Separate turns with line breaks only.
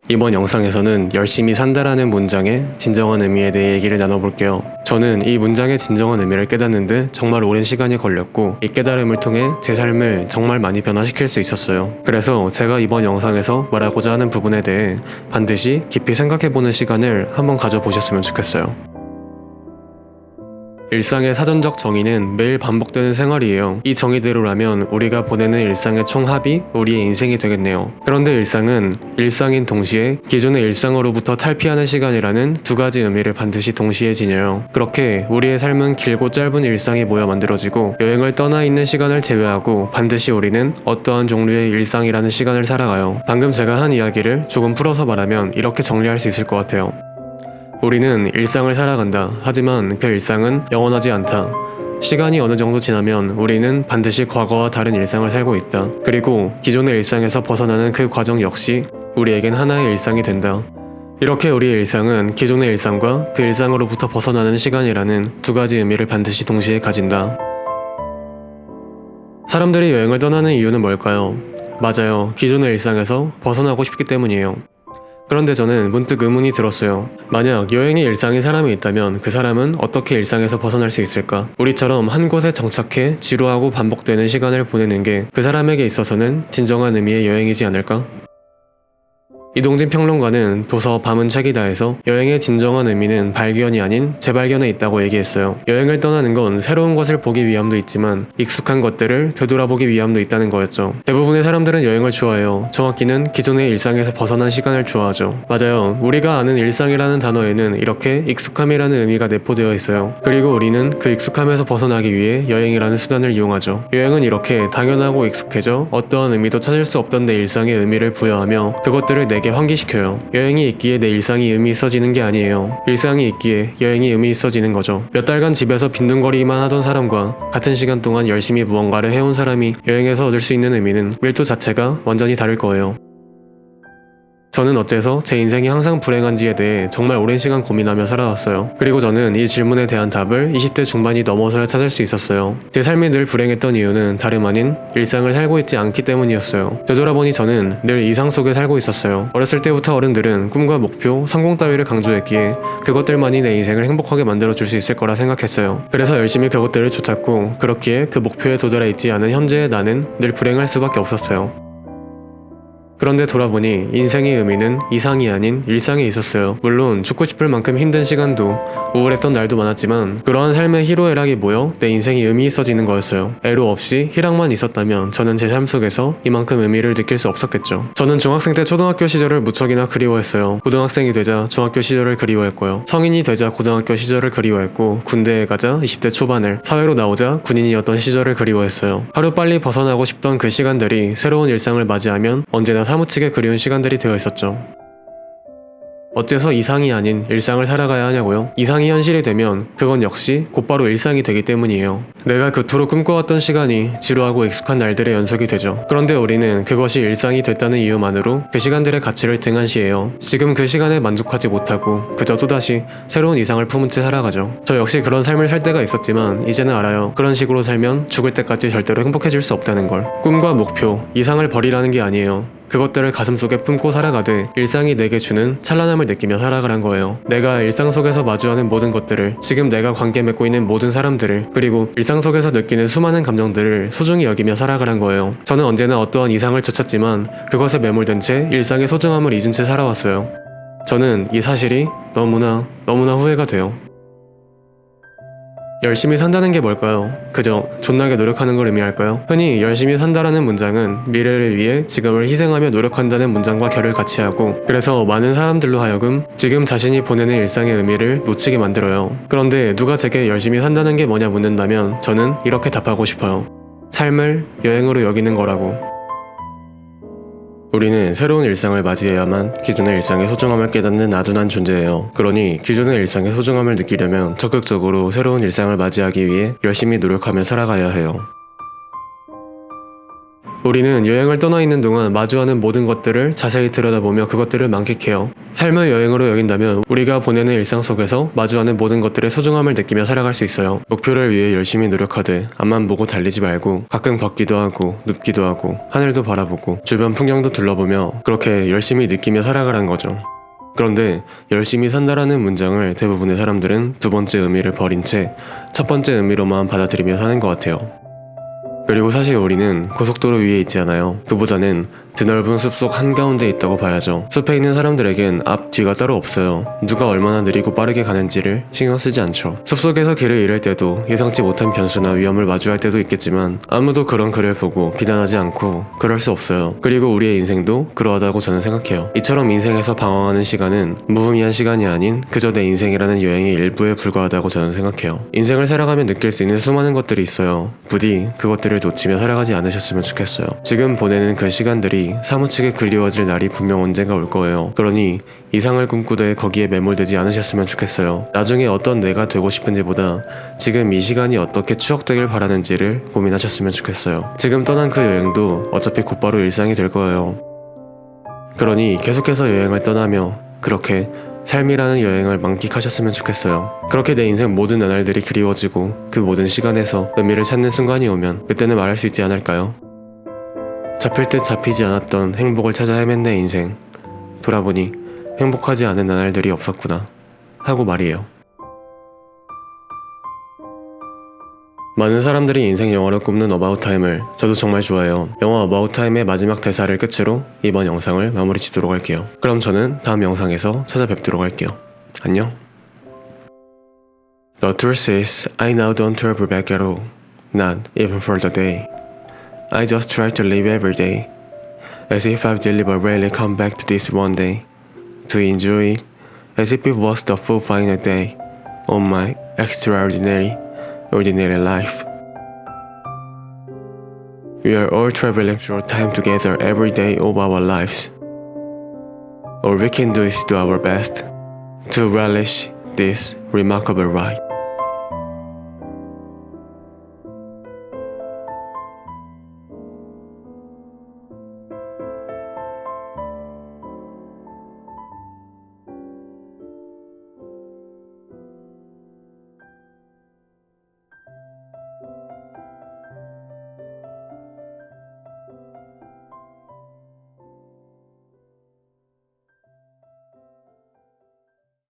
이번 영상에서는 열심히 산다라는 문장의 진정한 의미에 대해 얘기를 나눠볼게요. 저는 이 문장의 진정한 의미를 깨닫는데 정말 오랜 시간이 걸렸고, 이 깨달음을 통해 제 삶을 정말 많이 변화시킬 수 있었어요. 그래서 제가 이번 영상에서 말하고자 하는 부분에 대해 반드시 깊이 생각해보는 시간을 한번 가져보셨으면 좋겠어요. 일상의 사전적 정의는 매일 반복되는 생활이에요. 이 정의대로라면 우리가 보내는 일상의 총합이 우리의 인생이 되겠네요. 그런데 일상은 일상인 동시에 기존의 일상으로부터 탈피하는 시간이라는 두 가지 의미를 반드시 동시에 지녀요. 그렇게 우리의 삶은 길고 짧은 일상이 모여 만들어지고, 여행을 떠나 있는 시간을 제외하고 반드시 우리는 어떠한 종류의 일상이라는 시간을 살아가요. 방금 제가 한 이야기를 조금 풀어서 말하면 이렇게 정리할 수 있을 것 같아요. 우리는 일상을 살아간다. 하지만 그 일상은 영원하지 않다. 시간이 어느 정도 지나면 우리는 반드시 과거와 다른 일상을 살고 있다. 그리고 기존의 일상에서 벗어나는 그 과정 역시 우리에겐 하나의 일상이 된다. 이렇게 우리의 일상은 기존의 일상과 그 일상으로부터 벗어나는 시간이라는 두 가지 의미를 반드시 동시에 가진다. 사람들이 여행을 떠나는 이유는 뭘까요? 맞아요. 기존의 일상에서 벗어나고 싶기 때문이에요. 그런데 저는 문득 의문이 들었어요. 만약 여행의 일상이 사람이 있다면 그 사람은 어떻게 일상에서 벗어날 수 있을까? 우리처럼 한 곳에 정착해 지루하고 반복되는 시간을 보내는 게 그 사람에게 있어서는 진정한 의미의 여행이지 않을까? 이동진 평론가는 도서 밤은 책이다에서 여행의 진정한 의미는 발견이 아닌 재발견에 있다고 얘기했어요. 여행을 떠나는 건 새로운 것을 보기 위함도 있지만 익숙한 것들을 되돌아보기 위함도 있다는 거였죠. 대부분의 사람들은 여행을 좋아해요. 정확히는 기존의 일상에서 벗어난 시간을 좋아하죠. 맞아요. 우리가 아는 일상이라는 단어에는 이렇게 익숙함이라는 의미가 내포되어 있어요. 그리고 우리는 그 익숙함에서 벗어나기 위해 여행이라는 수단을 이용하죠. 여행은 이렇게 당연하고 익숙해져 어떠한 의미도 찾을 수 없던 내 일상에 의미를 부여하며 그것들을 내게 환기시켜요. 여행이 있기에 내 일상이 의미 있어지는 게 아니에요. 일상이 있기에 여행이 의미 있어지는 거죠. 몇 달간 집에서 빈둥거리기만 하던 사람과 같은 시간 동안 열심히 무언가를 해온 사람이 여행에서 얻을 수 있는 의미는 밀도 자체가 완전히 다를 거예요. 저는 어째서 제 인생이 항상 불행한지에 대해 정말 오랜 시간 고민하며 살아왔어요. 그리고 저는 이 질문에 대한 답을 20대 중반이 넘어서야 찾을 수 있었어요. 제 삶이 늘 불행했던 이유는 다름 아닌 일상을 살고 있지 않기 때문이었어요. 되돌아보니 저는 늘 이상 속에 살고 있었어요. 어렸을 때부터 어른들은 꿈과 목표, 성공 따위를 강조했기에 그것들만이 내 인생을 행복하게 만들어줄 수 있을 거라 생각했어요. 그래서 열심히 그것들을 쫓았고, 그렇기에 그 목표에 도달해 있지 않은 현재의 나는 늘 불행할 수밖에 없었어요. 그런데 돌아보니 인생의 의미는 이상이 아닌 일상에 있었어요. 물론 죽고 싶을 만큼 힘든 시간도, 우울했던 날도 많았지만 그러한 삶의 희로애락이 모여 내 인생이 의미 있어지는 거였어요. 애로 없이 희락만 있었다면 저는 제 삶 속에서 이만큼 의미를 느낄 수 없었겠죠. 저는 중학생 때 초등학교 시절을 무척이나 그리워했어요. 고등학생이 되자 중학교 시절을 그리워했고요. 성인이 되자 고등학교 시절을 그리워했고, 군대에 가자 20대 초반을, 사회로 나오자 군인이었던 시절을 그리워했어요. 하루빨리 벗어나고 싶던 그 시간들이 새로운 일상을 맞이하면 언제나 사무치게 그리운 시간들이 되어 있었죠. 어째서 이상이 아닌 일상을 살아가야 하냐고요? 이상이 현실이 되면 그건 역시 곧바로 일상이 되기 때문이에요. 내가 그토록 꿈꿔왔던 시간이 지루하고 익숙한 날들의 연속이 되죠. 그런데 우리는 그것이 일상이 됐다는 이유만으로 그 시간들의 가치를 등한시해요. 지금 그 시간에 만족하지 못하고 그저 또다시 새로운 이상을 품은 채 살아가죠. 저 역시 그런 삶을 살 때가 있었지만 이제는 알아요. 그런 식으로 살면 죽을 때까지 절대로 행복해질 수 없다는 걸. 꿈과 목표, 이상을 버리라는 게 아니에요. 그것들을 가슴속에 품고 살아가되 일상이 내게 주는 찬란함을 느끼며 살아가란 거예요. 내가 일상 속에서 마주하는 모든 것들을, 지금 내가 관계 맺고 있는 모든 사람들을, 그리고 일상 속에서 느끼는 수많은 감정들을 소중히 여기며 살아가란 거예요. 저는 언제나 어떠한 이상을 쫓았지만 그것에 매몰된 채 일상의 소중함을 잊은 채 살아왔어요. 저는 이 사실이 너무나 후회가 돼요. 열심히 산다는 게 뭘까요? 그저 존나게 노력하는 걸 의미할까요? 흔히 열심히 산다라는 문장은 미래를 위해 지금을 희생하며 노력한다는 문장과 결을 같이 하고, 그래서 많은 사람들로 하여금 지금 자신이 보내는 일상의 의미를 놓치게 만들어요. 그런데 누가 제게 열심히 산다는 게 뭐냐 묻는다면 저는 이렇게 답하고 싶어요. 삶을 여행으로 여기는 거라고. 우리는 새로운 일상을 맞이해야만 기존의 일상의 소중함을 깨닫는 나둔한 존재예요. 그러니 기존의 일상의 소중함을 느끼려면 적극적으로 새로운 일상을 맞이하기 위해 열심히 노력하며 살아가야 해요. 우리는 여행을 떠나 있는 동안 마주하는 모든 것들을 자세히 들여다보며 그것들을 만끽해요. 삶을 여행으로 여긴다면 우리가 보내는 일상 속에서 마주하는 모든 것들의 소중함을 느끼며 살아갈 수 있어요. 목표를 위해 열심히 노력하되 앞만 보고 달리지 말고 가끔 걷기도 하고 눕기도 하고 하늘도 바라보고 주변 풍경도 둘러보며 그렇게 열심히 느끼며 살아가라는 거죠. 그런데 열심히 산다라는 문장을 대부분의 사람들은 두 번째 의미를 버린 채 첫 번째 의미로만 받아들이며 사는 것 같아요. 그리고 사실 우리는 고속도로 위에 있지 않아요. 그보다는 드넓은 숲속 한가운데 있다고 봐야죠. 숲에 있는 사람들에겐 앞, 뒤가 따로 없어요. 누가 얼마나 느리고 빠르게 가는지를 신경 쓰지 않죠. 숲속에서 길을 잃을 때도 예상치 못한 변수나 위험을 마주할 때도 있겠지만 아무도 그런 글을 보고 비난하지 않고 그럴 수 없어요. 그리고 우리의 인생도 그러하다고 저는 생각해요. 이처럼 인생에서 방황하는 시간은 무의미한 시간이 아닌 그저 내 인생이라는 여행의 일부에 불과하다고 저는 생각해요. 인생을 살아가며 느낄 수 있는 수많은 것들이 있어요. 부디 그것들을 놓치며 살아가지 않으셨으면 좋겠어요. 지금 보내는 그 시간들이 사무치게 그리워질 날이 분명 언젠가 올 거예요. 그러니 이상을 꿈꾸되 거기에 매몰되지 않으셨으면 좋겠어요. 나중에 어떤 내가 되고 싶은지보다 지금 이 시간이 어떻게 추억되길 바라는지를 고민하셨으면 좋겠어요. 지금 떠난 그 여행도 어차피 곧바로 일상이 될 거예요. 그러니 계속해서 여행을 떠나며 그렇게 삶이라는 여행을 만끽하셨으면 좋겠어요. 그렇게 내 인생 모든 나날들이 그리워지고 그 모든 시간에서 의미를 찾는 순간이 오면 그때는 말할 수 있지 않을까요? 잡힐 듯 잡히지 않았던 행복을 찾아 헤맨 내 인생. 돌아보니 행복하지 않은 나날들이 없었구나 하고 말이에요. 많은 사람들이 인생 영화로 꼽는 어바웃 타임을 저도 정말 좋아해요. 영화 어바웃 타임의 마지막 대사를 끝으로 이번 영상을 마무리 짓도록 할게요. 그럼 저는 다음 영상에서 찾아뵙도록 할게요. 안녕. The truth is, I now don't travel back at all. Not even for the day. I just try to live every day, as if I will rarely come back to this one day, to enjoy it, as if it was the full final day of my extraordinary, ordinary life. We are all traveling short time together every day of our lives. All we can do is do our best to relish this remarkable ride.